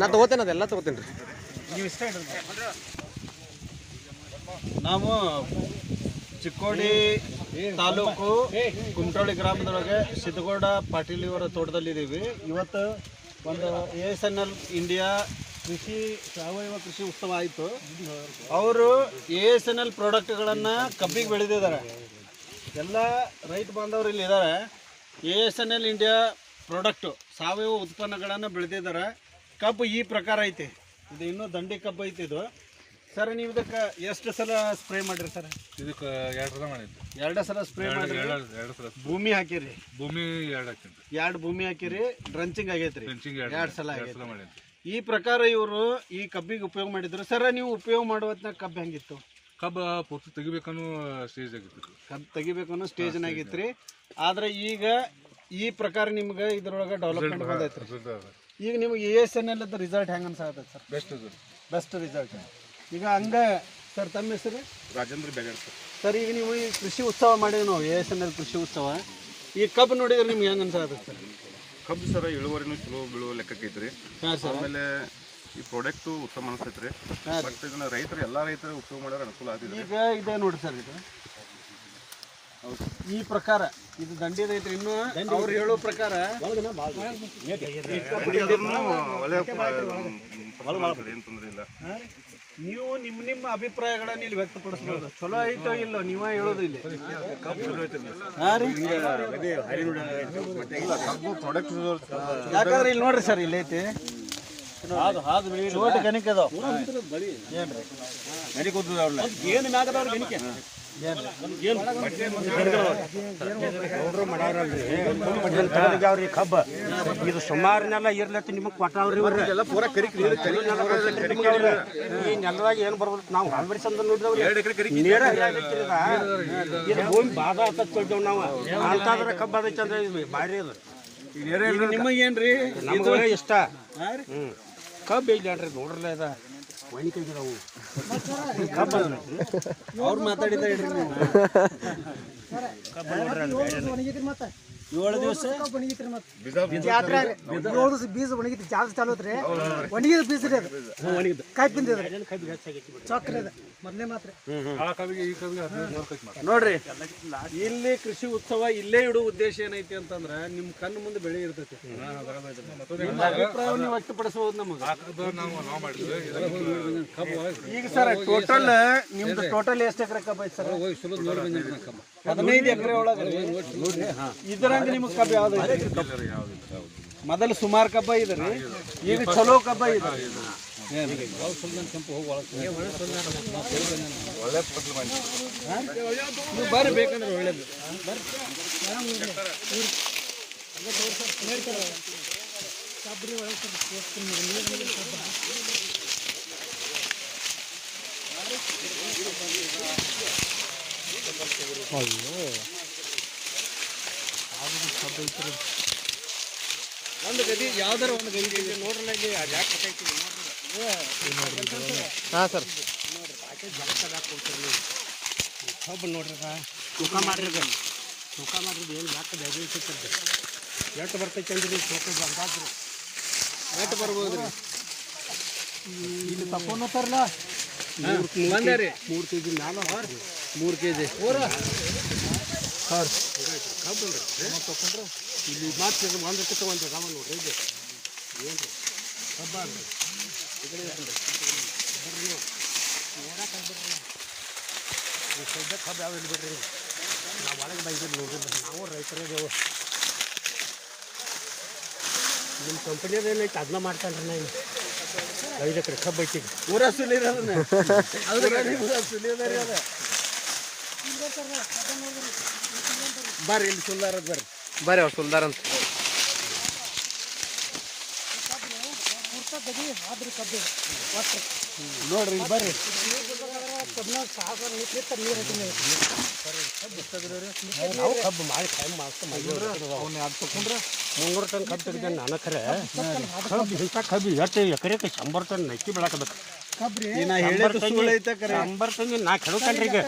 ನಾ ತಗೋತೇನೆ ಅದೆಲ್ಲ ತಗೋತೇನೆ ರೀ. ನೀವು ಇಷ್ಟ ನಾವು ಚಿಕ್ಕೋಡಿ ತಾಲೂಕು ಕುಮಟಳ್ಳಿ ಗ್ರಾಮದೊಳಗೆ ಸಿದ್ದಗೌಡ ಪಾಟೀಲ್ ಇವರ ತೋಟದಲ್ಲಿದ್ದೀವಿ. ಇವತ್ತು ಒಂದು ASNL ಇಂಡಿಯಾ ಸಾವಯವ ಕೃಷಿ ಉತ್ಸವ ಆಯಿತು. ಅವರು ASNL ಪ್ರಾಡಕ್ಟ್ಗಳನ್ನು ಕಬ್ಬಿಗೆ ಬೆಳೆದಿದ್ದಾರೆ. ಎಲ್ಲ ರೈತ ಬಾಂಧವರು ಇಲ್ಲಿ ಇದ್ದಾರೆ. ASNL ಇಂಡಿಯಾ ಪ್ರಾಡಕ್ಟು ಸಾವಯವ ಉತ್ಪನ್ನಗಳನ್ನು ಬೆಳೆದಿದ್ದಾರೆ. ಕಬ್ಬು ಈ ಪ್ರಕಾರ ಐತಿ. ಇದು ಇನ್ನೂ ದಂಡಿ ಕಬ್ಬು ಐತಿ ಇದು. ಸರ್ ನೀವು ಇದಕ್ಕೆ ಎಷ್ಟು ಸಲ ಸ್ಪ್ರೇ ಮಾಡಿರಿ ಸರ್? ಇದಕ್ಕೆ 2 ಸಲ ಮಾಡಿದ್ವಿ. 2 ಸಲ ಸ್ಪ್ರೇ ಮಾಡಿರಿ. 2 ಸಲ ಭೂಮಿ ಹಾಕಿರಿ. ಭೂಮಿ 2 ಹಾಕಿದ್ವಿ. 2 ಭೂಮಿ ಹಾಕಿರಿ. ಡ್ರಂಚಿಂಗ್ ಆಗೈತ್ರಿ. 2 ಸಲ ಆಗೈತೆ. ಮಾಡಿದ್ವಿ. ಈ ಪ್ರಕಾರ ಇವರು ಈ ಕಬ್ಬಿಗೆ ಉಪಯೋಗ ಮಾಡಿದ್ರು. ಸರ್ ನೀವು ಉಪಯೋಗ ಮಾಡುವತ್ನಾಗ ಕಬ್ಬು ಹೆಂಗಿತ್ತು? ಕಬ್ಬು ಪೂರ್ತಿ ತೆಗಿಬೇಕನ್ನೋ ಸ್ಟೇಜ್ ಆಗಿತ್ತು. ಕಬ್ಬು ತೆಗಿಬೇಕನ್ನೋ ಸ್ಟೇಜ್ನಾಗಿತ್ತು. ಆದರೆ ಈಗ ಈ ಪ್ರಕಾರ ನಿಮ್ಗೆ ಇದ್ರೊಳಗೆ ಡೆವಲಪ್ಮೆಂಟ್ ಬಂದೈತ್ರಿ. ಈಗ ನಿಮ್ಗೆ ASNL ರಿಸಲ್ಟ್ ಹೆಂಗೆ ಅನ್ಸಾಕತ್ತೈತೆ ಸರ್? Best result. ಈಗ ಹಂಗೆ ಸರ್ ತಮ್ಮ ಹೆಸರು? ರಾಜೇಂದ್ರ ಬೇಗಡ್ ಸರ್. ಸರ್ ಈಗ ನೀವು ಈ ಕೃಷಿ ಉತ್ಸವ ಮಾಡಿವಿ ನಾವು ASNL ಕೃಷಿ ಉತ್ಸವ. ಈ ಕಬ್ಬು ನೋಡಿದ್ರೆ ನಿಮ್ಗೆ ಹೆಂಗೆ ಅನ್ಸಾಕತ್ತೈತೆ ಸರ್? ಕಬ್ಬು ಸರ ಇಳುವರಿನೂ ಚಲೋ ಬೀಳುವ ಲೆಕ್ಕಕ್ಕೆ ಐತ್ರಿ. ಹಾಂ ಸರ್. ಆಮೇಲೆ ಈ ಪ್ರಾಡಕ್ಟು ಉತ್ತಮ ಅನಿಸ್ತೈತ್ರಿ. ಬಟ್ ಇದನ್ನ ರೈತರು ಎಲ್ಲ ರೈತರು ಉಪಯೋಗ ಮಾಡೋರು ಅನುಕೂಲ ಆಗಿದೆ. ಈಗ ಇದೆ ನೋಡಿ ಸರ್, ಇದು ಈ ಪ್ರಕಾರ ಇದು ದಂಡಿದ ಐತ್ರಿ. ಇನ್ನು ಅವ್ರು ಹೇಳೋ ಪ್ರಕಾರ ಒಳ್ಳೆ ಏನು ತೊಂದರೆ ಇಲ್ಲ. ನೀವು ನಿಮ್ಮ ಅಭಿಪ್ರಾಯಗಳನ್ನ ಇಲ್ಲಿ ವ್ಯಕ್ತಪಡಿಸ್ಬೋದು. ಚಲೋ ಐತೋ ಇಲ್ಲೋ ನೀವ ಹೇಳೋದು ಇಲ್ಲಿ. ಯಾಕಂದ್ರೆ ಇಲ್ಲಿ ನೋಡ್ರಿ ಸರ್, ಇಲ್ಲಿ ಐತಿ ಚೋಟ ಗಣಿಕೆ ಅದಾವ. ಏನು ಮ್ಯಾಗದವ್ರ ಗಣಿಕೆ ಅವ್ರಿ ಕಬ್ಬ ಇದು ಸುಮಾರನೆಲ್ಲ ಇರ್ಲತ್ತ ನಿಮಗೆ ಕೊಟ್ಟವ್ರಿ. ಈ ನೆಲದಾಗ ಏನು ಬರ್ಬೋದು? ನಾವು ಹಲ್ವರಿ ಸಂದ ನೋಡಿದವ್ರಿ ನೇರ ಇದು ಭೂಮಿ ಬಾಧ ಅಂತ ತೊಳ್ದೇವ್ ನಾವು. ಅಂತಾದ್ರೆ ಕಬ್ಬ ಅದೈತೆ ಅಂದ್ರೆ ಭಾರಿ ಅದು. ನಿಮಗೇನ್ರಿ ನಮ್ಗೆ ಇಷ್ಟ. ಕಬ್ಬು ಇಲ್ಲಾಡ್ರಿ ನೋಡ್ರಲ್ಲ ಇದ ಒಣಕೈತಿ ನಾವು ಕಬ್ಬ ಅವ್ರು ಮಾತಾಡಿದ ಹೇಳ್ರಿ ನೀವು. 7 ದಿವಸ ಬೀಜ ಒಣಗಿತ್ತು. ಜಾಸ್ತಿ ಚಾಲು ಐತ್ರಿ. ಒಣಗಿದ ಬೀಜ ರೀ ಅದು. ಕಾಯಿ ಬಿಂದಿದ್ರಿ ಚಕ್ರ ಅದ ಮೊದಲೇ ಮಾತ್ರ. ನೋಡ್ರಿ, ಇಲ್ಲಿ ಕೃಷಿ ಉತ್ಸವ ಇಲ್ಲೇ ಇಡೋ ಉದ್ದೇಶ ಏನೈತಿ ಅಂತಂದ್ರ ನಿಮ್ ಕಣ್ಣು ಮುಂದೆ ಬೆಳೆ ಇರ್ತೈತಿ. ನಿಮ್ಮ ಅಭಿಪ್ರಾಯವನ್ನು ವ್ಯಕ್ತಪಡಿಸಬಹುದು ನಮಗೆ. ಈಗ ಸರ್ ಟೋಟಲ್ ನಿಮ್ದು ಟೋಟಲ್ ಎಷ್ಟು ಎಕರೆ ಕಬ್ಬ ಐತಿ ಸರ್? 15 ಎಕರೆ ಒಳಗೆ ಇದ್ರಾಗ ನಿಮ್ಗೆ ಕಬ್ಬು ಯಾವ್ದು? ಮೊದಲು ಸುಮಾರು ಕಬ್ಬ ಇದ್ರಿ, ಈಗ ಚಲೋ ಕಬ್ಬ ಇದೆ. ನೀವು ಬರ್ರಿ ಬೇಕಂದ್ರೆ ಒಳ್ಳೇದು. ಒಂದು ಗದಿ ಯಾವ್ದಾರ ಒಂದು ಗದಿ ನೋಡ್ರಲ್ಲ ಇಲ್ಲಿ ಯಾಕೆ ಬೇಕಾಯ್ತೀವಿ ಹಾಂ ಸರ್. ಕಬ್ಬು ನೋಡ್ರಿ ತೂಕ ಮಾಡ್ರಿ. ತೂಕ ಮಾಡಿದ್ರೆ ಏನು ಯಾಕೆ ಬೆಳೆ ಸಿಗ್ತದೆ? ಎಷ್ಟು ಬರ್ತೈತೆ ಅಂದ್ರೆ ತೂಕ ಬಂದಾದ್ರು ಎಷ್ಟು ಬರ್ಬೋದ್ರಿ? ಇಲ್ಲಿ ತಕೊಂಡು ಹೋಗ್ತಾರಲ್ಲ 3 kg ಮ್ಯಾಲ 3 kg ಕಬ್ಬು ತಗೊಂಡ್ರೆ ಇಲ್ಲಿ ಮಾತ್ರ 1 ರೂಪಾಯಿ ತಗೊಂಡ್ರೆ ರಾಮ ನೋಡ್ರಿ. ಇದು ಏನು ರೀ ಕಬ್ಬ ಅಂದ್ರೆ ಕಬ್ಬು ಯಾವ ಬಿಡ್ರಿ. ನಾವು ಒಳಗೆ ಬಂದಿದ್ದು ನೋಡ್ರಿ. ನಾವು ರೈತರೇದೇವು. ನಿಮ್ಮ ಕಂಪನಿಯದ ಏನೈತೆ ಅದನ್ನ ಮಾಡ್ತಾನ್ರಿ. ನಾನು 5 ಎಕರೆ ಕಬ್ಬು ಐತಿ. ಊರ ಸುಲಿರ ಸುಲಿಯೋದ್ರಿ ಅದ. ಬರ್ರಿ ಇಲ್ಲಿ ಸುಲ್ದಾರದ ಬರ್ರಿ. ಬರ್ರಿ ಅವ್ರು ಸುಲ್ದಾರ್ ಅಂತ. ನೋಡ್ರಿ ಇಲ್ಲಿ ಬರ್ರಿ. ನಾವು ಕಬ್ಬು ಮಾಡಿ ಟೈಮ್ ತಗೊಂಡ್ರೆ 300 ಟನ್ ಕಬ್ಬು ತೆಗೆದ ನಾನು ಖರೆ. ಕಬ್ಬು ಇಂಥ ಕಬ್ಬು ಎಷ್ಟು ಎಕರೆಗೆ 100 ಟನ್ ನಕ್ಕಿ ಬೆಳಕಬೇಕು. ನಾ ಹೇಳಿದ್ದು ಸುಳ್ಳು ಐತೆ ಕರೆ. 100 ಟನ್ ನಾ ಕೆಡಕಂಡ್ರಿ. ಈಗ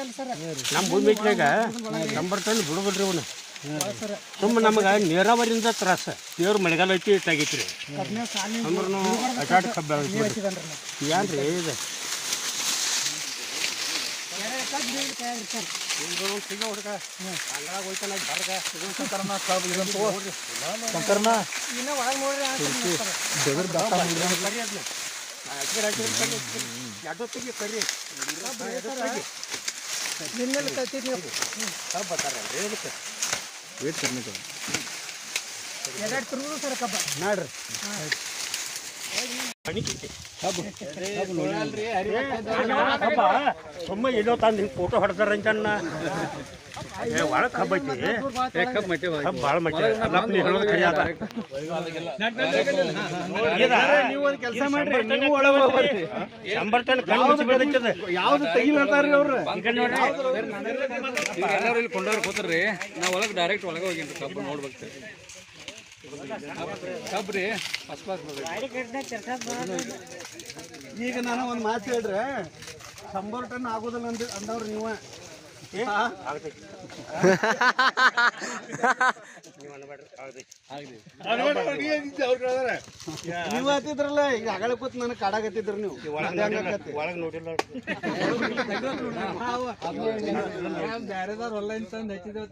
ನಮ್ಮ ಭೂಮಿಗೆ 100 ಟನ್ ಬಿಡುಗಡ್ರಿ ಅವನು. ಸುಮ್ಮನೆ ನಮಗೆ ನೀರಾವರಿಯಿಂದ ತ್ರಾಸ ದೇವ್ರ ಮಳೆಗಾಲ ಐತಿ ಇಟ್ಟಾಗೈತ್ರಿ ಅಂದ್ರೂ ಅಟಾಟ್ ಕಬ್ಬ ಏನ್ರಿ ಇದು ಸುಮ್ಮ ಎಲ್ಲೋ ತಂದು ಹಿಂಗೆ ಫೋಟೋ ಹೊಡ್ತಾರಂತ ಒಳಗೆ ಕಬ್ಬ ಐತಿ ಭಾಳ ಮಟ್ಟ ಹೇಳೋದು ಖರೆ ಅದ ನೀವು ಒಂದು ಕೆಲಸ ಮಾಡ್ರಿ, ನೀವು ಒಳಗೆ ಹೋಗ್ಬರ್ರಿ. 100 ಟನ್ ಕಣ್ಣು ಬೆಳೆದೈತದ ಯಾವ್ದು ತೆಗಿಲತ್ತಾರ್ರಿ ಅವ್ರು? ಎಲ್ಲರೂ ಇಲ್ಲಿ ಕೊಂಡವ್ರು ಕೂತ್ರಿ ನಾವು ಒಳಗೆ ಡೈರೆಕ್ಟ್ ಒಳಗೆ ಹೋಗಿನ್ರಿ ಕಬ್ಬು ನೋಡ್ಬೇಕು ಕಬ್ರಿ ಈಗ ನಾನು ಒಂದು ಮಾತು ಹೇಳ್ರಿ, 100 ಟನ್ ಆಗೋದಿಲ್ಲ ಅಂದವ್ರು ನೀವು. ನೀವು ಹತ್ತಿದ್ರಲ್ಲ, ಈಗ ಅಗಳ ಕೂತ್ ನನಗೆ ಕಾಡಾಗತ್ತಿದ್ರು ನೀವು. ಒಳಗೆ ನೋಡಿಲ್ಲ ಬೇರೆದವ್ರು ಹೊಲ್ಲ ಇಂತ ಹಚ್ಚಿದೇವ